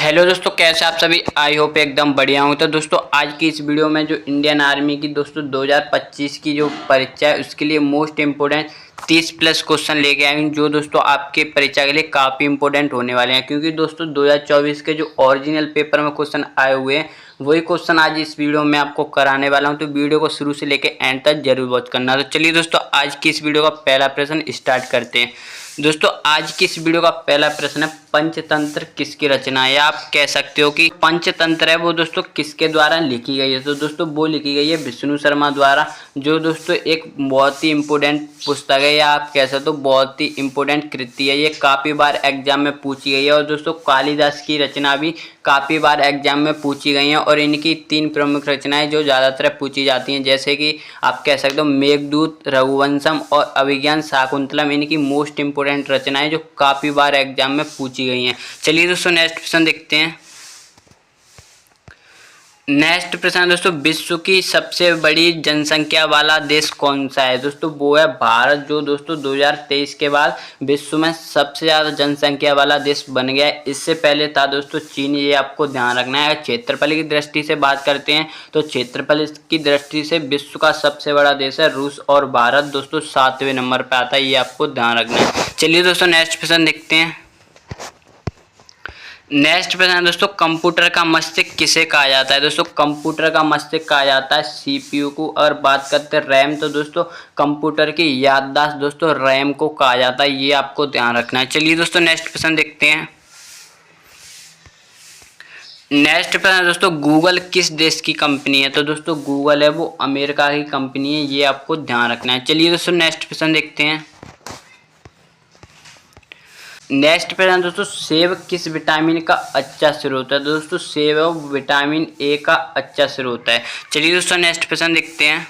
Hello दोस्तों, कैसे आप सभी। आई होप एकदम बढ़िया हूँ। तो दोस्तों आज की इस वीडियो में जो इंडियन आर्मी की दोस्तों 2025 की जो परीक्षा है उसके लिए मोस्ट इम्पोर्टेंट 30 प्लस क्वेश्चन लेके आए हैं, जो दोस्तों आपके परीक्षा के लिए काफ़ी इंपॉर्टेंट होने वाले हैं। क्योंकि दोस्तों 2024 के जो ओरिजिनल पेपर में क्वेश्चन आए हुए हैं वही क्वेश्चन आज इस वीडियो में आपको कराने वाला हूं। तो वीडियो को शुरू से लेकर एंड तक जरूर वॉच करना। तो चलिए दोस्तों आज की इस वीडियो का पहला प्रश्न स्टार्ट करते हैं। दोस्तों आज की इस वीडियो का पहला प्रश्न है, पंचतंत्र किसकी रचना है, या आप कह सकते हो कि पंचतंत्र है वो दोस्तों किसके द्वारा लिखी गई है। तो दोस्तों वो लिखी गई है विष्णु शर्मा द्वारा, जो दोस्तों एक बहुत ही इंपॉर्टेंट पुस्तक है, या आप कह सकते हो बहुत ही इंपॉर्टेंट कृति है। ये काफ़ी बार एग्जाम में पूछी गई है। और दोस्तों कालिदास की रचना भी काफ़ी बार एग्जाम में पूछी गई हैं। और इनकी 3 प्रमुख रचनाएं जो ज़्यादातर पूछी जाती हैं, जैसे कि आप कह सकते हो मेघदूत, रघुवंशम और अभिज्ञान शाकुंतलम, इनकी मोस्ट इंपोर्टेंट रचनाएं जो काफ़ी बार एग्जाम में पूछी गई हैं। चलिए दोस्तों नेक्स्ट क्वेश्चन देखते हैं। नेक्स्ट प्रश्न दोस्तों, विश्व की सबसे बड़ी जनसंख्या वाला देश कौन सा है। दोस्तों वो है भारत, जो दोस्तों 2023 के बाद विश्व में सबसे ज़्यादा जनसंख्या वाला देश बन गया है। इससे पहले था दोस्तों चीन, ये आपको ध्यान रखना है। क्षेत्रफल की दृष्टि से बात करते हैं तो क्षेत्रफल की दृष्टि से विश्व का सबसे बड़ा देश है रूस, और भारत दोस्तों 7वें नंबर पर आता है, ये आपको ध्यान रखना है। चलिए दोस्तों नेक्स्ट प्रश्न देखते हैं। नेक्स्ट प्रश्न है दोस्तों, कंप्यूटर का मस्तिष्क किसे कहा जाता है। दोस्तों कंप्यूटर का मस्तिष्क कहा जाता है सीपीयू को। और बात करते हैं रैम, तो दोस्तों कंप्यूटर की याददाश्त दोस्तों रैम को कहा जाता है, ये आपको ध्यान रखना है। चलिए दोस्तों नेक्स्ट प्रश्न देखते हैं। नेक्स्ट प्रश्न है दोस्तों, गूगल किस देश की कंपनी है। तो दोस्तों गूगल है वो अमेरिका की कंपनी है, ये आपको ध्यान रखना है। चलिए दोस्तों नेक्स्ट प्रश्न देखते हैं। नेक्स्ट प्रश्न दोस्तों, सेब किस विटामिन का अच्छा स्रोत है। दोस्तों सेब विटामिन ए का अच्छा स्रोत है। चलिए दोस्तों नेक्स्ट प्रश्न देखते हैं।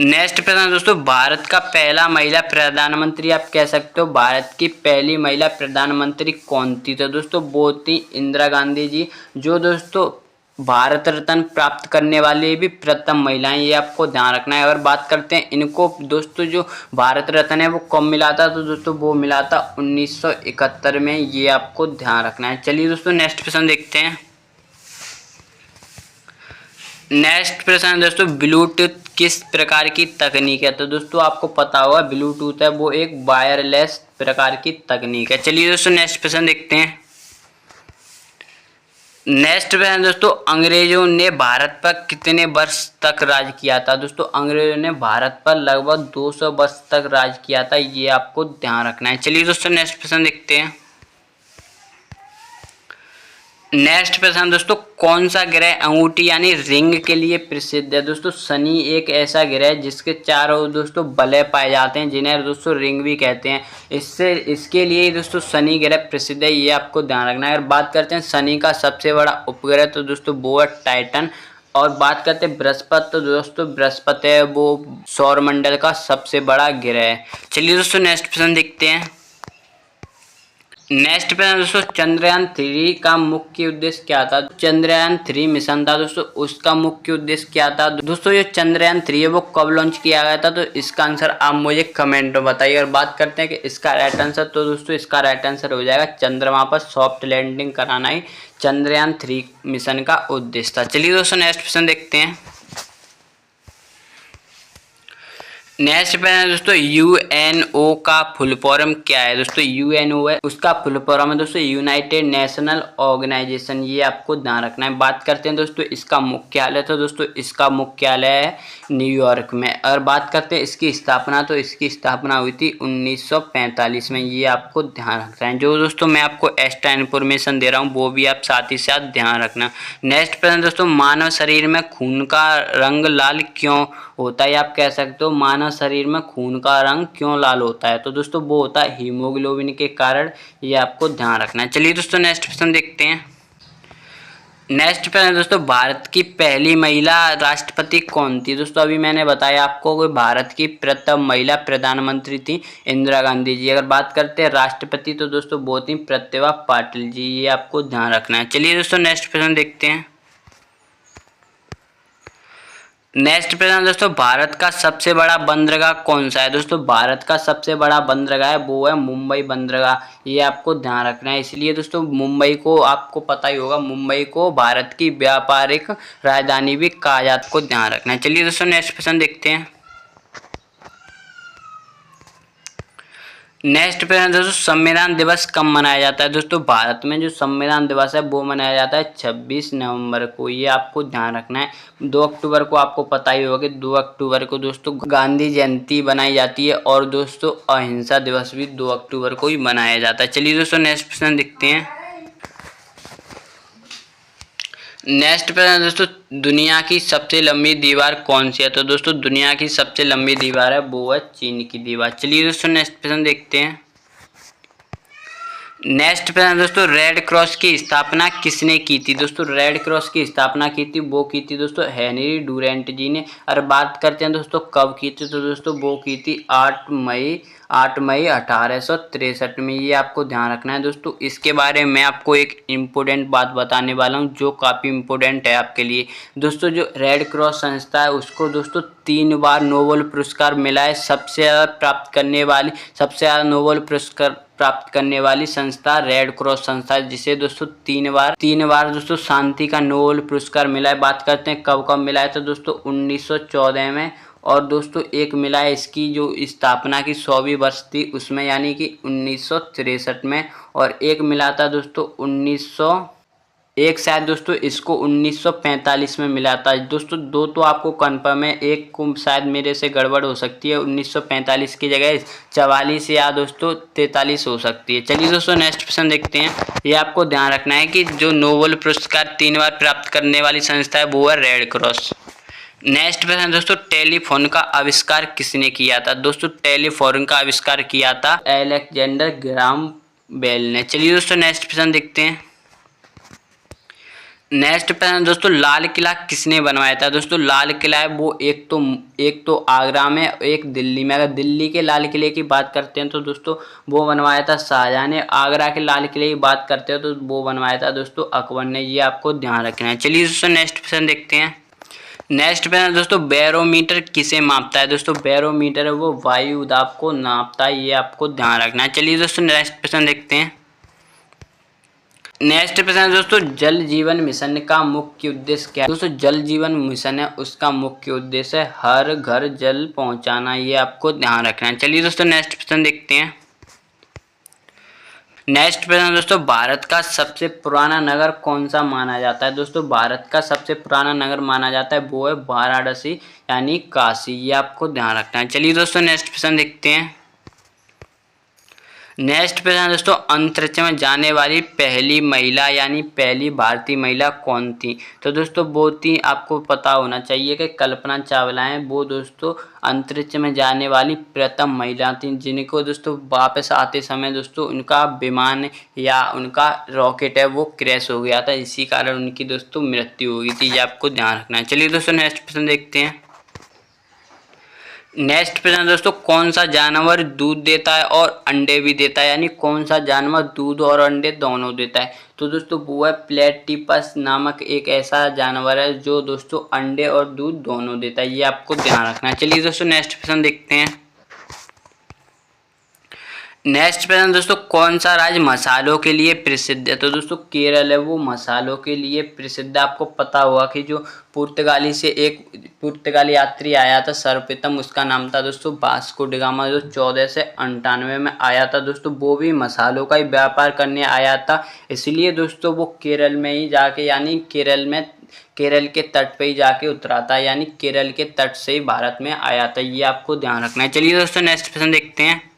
नेक्स्ट प्रश्न दोस्तों, भारत का पहला महिला प्रधानमंत्री, आप कह सकते हो भारत की पहली महिला प्रधानमंत्री कौन थी। तो दोस्तों वो थी इंदिरा गांधी जी, जो दोस्तों भारत रत्न प्राप्त करने वाली भी प्रथम महिलाएं, ये आपको ध्यान रखना है। और बात करते हैं इनको दोस्तों जो भारत रत्न है वो कब मिला था। तो दोस्तों वो मिला था 1971 में, ये आपको ध्यान रखना है। चलिए दोस्तों नेक्स्ट प्रश्न देखते हैं। नेक्स्ट प्रश्न है दोस्तों, ब्लूटूथ किस प्रकार की तकनीक है। तो दोस्तों आपको पता होगा ब्लूटूथ है वो एक वायरलेस प्रकार की तकनीक है। चलिए दोस्तों नेक्स्ट प्रश्न देखते हैं। नेक्स्ट प्रश्न दोस्तों, अंग्रेजों ने भारत पर कितने वर्ष तक राज किया था। दोस्तों अंग्रेजों ने भारत पर लगभग 200 वर्ष तक राज किया था, ये आपको ध्यान रखना है। चलिए दोस्तों नेक्स्ट प्रश्न देखते हैं। नेक्स्ट प्रश्न दोस्तों, कौन सा ग्रह अंगूठी यानी रिंग के लिए प्रसिद्ध है। दोस्तों शनि एक ऐसा ग्रह है जिसके चारों दोस्तों वलय पाए जाते हैं, जिन्हें दोस्तों रिंग भी कहते हैं। इसके लिए दोस्तों शनि ग्रह प्रसिद्ध है, ये आपको ध्यान रखना है। अगर बात करते हैं शनि का सबसे बड़ा उपग्रह, तो दोस्तों वो है टाइटन। और बात करते हैं बृहस्पति, तो दोस्तों बृहस्पति है वो सौरमंडल का सबसे बड़ा ग्रह है। चलिए दोस्तों नेक्स्ट प्रश्न देखते हैं। नेक्स्ट प्रश्न दोस्तों, चंद्रयान 3 का मुख्य उद्देश्य क्या था। चंद्रयान 3 मिशन था दोस्तों, उसका मुख्य उद्देश्य क्या था। दोस्तों ये चंद्रयान 3 है वो कब लॉन्च किया गया था। तो इसका आंसर आप मुझे कमेंट में बताइए। और बात करते हैं कि इसका राइट आंसर, तो दोस्तों इसका राइट आंसर हो जाएगा चंद्रमा पर सॉफ्ट लैंडिंग कराना ही चंद्रयान 3 मिशन का उद्देश्य था। चलिए दोस्तों नेक्स्ट प्रश्न देखते हैं। नेक्स्ट प्रश्न है दोस्तों, यूएनओ का फुल फॉर्म क्या है। दोस्तों यूएनओ है उसका फुल फॉर्म है दोस्तों यूनाइटेड नेशनल ऑर्गेनाइजेशन, ये आपको ध्यान रखना है। बात करते हैं दोस्तों इसका मुख्यालय, तो दोस्तों इसका मुख्यालय है न्यूयॉर्क में। और बात करते हैं इसकी स्थापना, तो इसकी स्थापना हुई थी 1945 में, ये आपको ध्यान रखना है। जो दोस्तों मैं आपको एक्स्ट्रा इन्फॉर्मेशन दे रहा हूँ वो भी आप साथ ही साथ ध्यान रखना। नेक्स्ट प्रश्न दोस्तों, मानव शरीर में खून का रंग लाल क्यों होता है। आप कह सकते हो मानव शरीर में खून का रंग क्यों लाल होता है। तो दोस्तों वो होता है हीमोग्लोबिन के कारण, ये आपको ध्यान रखना है। चलिए दोस्तों नेक्स्ट प्रश्न देखते हैं। नेक्स्ट प्रश्न दोस्तों, भारत की पहली महिला राष्ट्रपति कौन थी। दोस्तों अभी मैंने बताया आपको कि भारत की प्रथम महिला प्रधानमंत्री थी इंदिरा गांधी जी। अगर बात करते हैं राष्ट्रपति, तो दोस्तों वो थी प्रतिभा पाटिल जी, ये आपको ध्यान रखना है। चलिए दोस्तों नेक्स्ट प्रश्न देखते हैं। नेक्स्ट प्रश्न दोस्तों, भारत का सबसे बड़ा बंदरगाह कौन सा है? दोस्तों भारत का सबसे बड़ा बंदरगाह है वो है मुंबई बंदरगाह। ये आपको ध्यान रखना है। इसलिए दोस्तों मुंबई को आपको पता ही होगा, मुंबई को भारत की व्यापारिक राजधानी भी कहा जाता है, को ध्यान रखना है। चलिए दोस्तों नेक्स्ट प्रश्न देखते हैं। नेक्स्ट प्रश्न दोस्तों, संविधान दिवस कब मनाया जाता है? दोस्तों भारत में जो संविधान दिवस है वो मनाया जाता है 26 नवंबर को। ये आपको ध्यान रखना है। 2 अक्टूबर को आपको पता ही होगा कि 2 अक्टूबर को दोस्तों गांधी जयंती बनाई जाती है, और दोस्तों अहिंसा दिवस भी 2 अक्टूबर को ही मनाया जाता है। चलिए दोस्तों नेक्स्ट प्रश्न देखते हैं। नेक्स्ट प्रश्न दोस्तों, दुनिया की सबसे लंबी दीवार कौन सी है? तो दोस्तों दुनिया की सबसे लंबी दीवार है वो है चीन की दीवार। चलिए दोस्तों नेक्स्ट प्रश्न देखते हैं। नेक्स्ट प्रश्न दोस्तों, रेड क्रॉस की स्थापना किसने की थी? दोस्तों रेड क्रॉस की स्थापना की थी वो की थी दोस्तों हेनरी डुरेंट जी ने। और बात करते हैं दोस्तों कब की थी, तो दोस्तों वो की थी 8 मई 1863 में। ये आपको ध्यान रखना है दोस्तों। इसके बारे में आपको एक इम्पोर्टेंट बात बताने वाला हूँ जो काफ़ी इम्पोर्टेंट है आपके लिए। दोस्तों जो रेड क्रॉस संस्था है उसको दोस्तों 3 बार नोबेल पुरस्कार मिला है। सबसे ज़्यादा नोबेल पुरस्कार प्राप्त करने वाली संस्था रेड क्रॉस संस्था है, जिसे दोस्तों 3 बार दोस्तों शांति का नोबेल पुरस्कार मिला है। बात करते हैं कब कब मिला है, तो दोस्तों 1914 में, और दोस्तों एक मिला है इसकी जो स्थापना की 100वीं वर्ष थी उसमें, यानी कि 1963 में, और एक मिला था दोस्तों एक शायद दोस्तों इसको 1945 में मिला था। दोस्तों 2 तो आपको कन्फर्म है, एक को शायद मेरे से गड़बड़ हो सकती है, 1945 की जगह 44 या दोस्तों 43 हो सकती है। चलिए दोस्तों नेक्स्ट प्रश्न देखते हैं। ये आपको ध्यान रखना है कि जो नोबेल पुरस्कार 3 बार प्राप्त करने वाली संस्था है वो है रेड क्रॉस। नेक्स्ट प्रश्न दोस्तों, टेलीफोन का आविष्कार किसने किया था? दोस्तों टेलीफोन का आविष्कार किया था अलेक्जेंडर ग्राहम बेल ने। चलिए दोस्तों नेक्स्ट प्रश्न देखते हैं। नेक्स्ट प्रश्न दोस्तों, लाल किला किसने बनवाया था? दोस्तों लाल किला है वो एक तो आगरा में, एक दिल्ली में। अगर दिल्ली के लाल किले की बात करते हैं तो दोस्तों वो बनवाया था शाहजहां ने। आगरा के लाल किले की बात करते हो तो वो बनवाया था दोस्तों अकबर ने। ये आपको ध्यान रखना है। चलिए दोस्तों नेक्स्ट प्रश्न देखते हैं। नेक्स्ट प्रश्न दोस्तों, बैरोमीटर किसे मापता है? दोस्तों बैरोमीटर है वो वायु दाब को नापता है। ये आपको ध्यान रखना है। चलिए दोस्तों नेक्स्ट प्रश्न देखते हैं। नेक्स्ट प्रश्न दोस्तों, जल जीवन मिशन का मुख्य उद्देश्य क्या है? दोस्तों जल जीवन मिशन है उसका मुख्य उद्देश्य है हर घर जल पहुंचाना। ये आपको ध्यान रखना है। चलिए दोस्तों नेक्स्ट प्रश्न देखते हैं। नेक्स्ट प्रश्न दोस्तों, भारत का सबसे पुराना नगर कौन सा माना जाता है? दोस्तों भारत का सबसे पुराना नगर माना जाता है वो है वाराणसी, यानी काशी। ये आपको ध्यान रखना है। चलिए दोस्तों नेक्स्ट प्रश्न देखते हैं। नेक्स्ट प्रश्न दोस्तों, अंतरिक्ष में जाने वाली पहली महिला यानी पहली भारतीय महिला कौन थी? तो दोस्तों वो थी, आपको पता होना चाहिए कि कल्पना चावला हैं। वो दोस्तों अंतरिक्ष में जाने वाली प्रथम महिला थी, जिनको दोस्तों वापस आते समय दोस्तों उनका विमान या उनका रॉकेट है वो क्रैश हो गया था। इसी कारण उनकी दोस्तों मृत्यु हो गई थी। ये आपको ध्यान रखना है। चलिए दोस्तों नेक्स्ट प्रश्न देखते हैं। नेक्स्ट प्रश्न दोस्तों, कौन सा जानवर दूध देता है और अंडे भी देता है? यानी कौन सा जानवर दूध और अंडे दोनों देता है? तो दोस्तों वो है प्लेटिपस नामक एक ऐसा जानवर है जो दोस्तों अंडे और दूध दोनों देता है। ये आपको ध्यान रखना है। चलिए दोस्तों नेक्स्ट प्रश्न देखते हैं। नेक्स्ट प्रश्न दोस्तों, कौन सा राज्य मसालों के लिए प्रसिद्ध है? तो दोस्तों केरल है वो मसालों के लिए प्रसिद्ध है। आपको पता होगा कि जो एक पुर्तगाली यात्री आया था सर्वप्रथम, उसका नाम था दोस्तों वास्को डी गामा, जो 1498 में आया था। दोस्तों वो भी मसालों का ही व्यापार करने आया था। इसलिए दोस्तों वो केरल में ही जाके, यानी केरल के तट पे ही जाके उतरा था, यानी केरल के तट से ही भारत में आया था। ये आपको ध्यान रखना है। चलिए दोस्तों नेक्स्ट प्रश्न देखते हैं।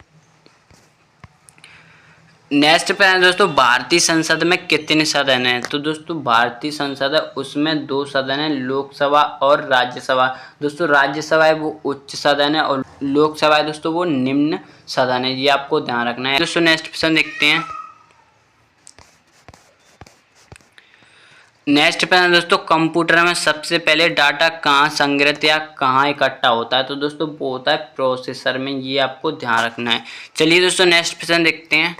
नेक्स्ट प्रश्न दोस्तों, भारतीय संसद में कितने सदन हैं? तो दोस्तों भारतीय संसद है उसमें 2 सदन हैं, लोकसभा और राज्यसभा। दोस्तों राज्यसभा है वो उच्च सदन है और लोकसभा है दोस्तों वो निम्न सदन है। ये आपको ध्यान रखना है। दोस्तों नेक्स्ट प्रश्न देखते हैं। नेक्स्ट प्रश्न दोस्तों, कंप्यूटर में सबसे पहले डाटा कहाँ संग्रहित या कहाँ इकट्ठा होता है? तो दोस्तों वो होता है प्रोसेसर में। ये आपको ध्यान रखना है। चलिए दोस्तों नेक्स्ट प्रश्न देखते हैं।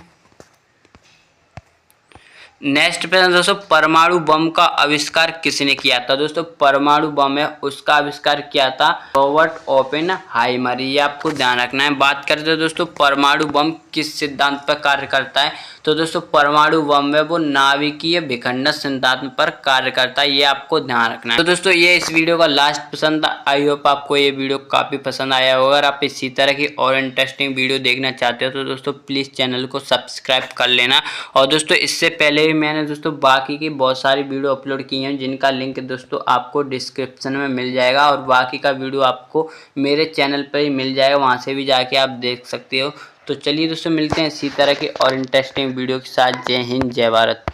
नेक्स्ट प्रश्न दोस्तों, परमाणु बम का आविष्कार किसने किया था? दोस्तों परमाणु बम है उसका आविष्कार किया था रॉबर्ट ओपेनहाइमर, ये आपको ध्यान रखना है। बात करते हैं दोस्तों परमाणु बम किस सिद्धांत पर कार्य करता है, तो दोस्तों परमाणु बम है वो नाभिकीय विखंडन सिद्धांत पर कार्य करता है, ये आपको ध्यान रखना है। तो दोस्तों ये इस वीडियो का लास्ट पसंद था। आई होप आपको ये वीडियो काफी पसंद आया होगा। अगर आप इसी तरह की और इंटरेस्टिंग वीडियो देखना चाहते हो तो दोस्तों प्लीज चैनल को सब्सक्राइब कर लेना। और दोस्तों इससे पहले भी मैंने दोस्तों बाकी की बहुत सारी वीडियो अपलोड की हैं जिनका लिंक दोस्तों आपको डिस्क्रिप्शन में मिल जाएगा, और बाकी का वीडियो आपको मेरे चैनल पर ही मिल जाएगा, वहाँ से भी जाके आप देख सकते हो। तो चलिए दोस्तों मिलते हैं इसी तरह के और इंटरेस्टिंग वीडियो के साथ। जय हिंद, जय भारत।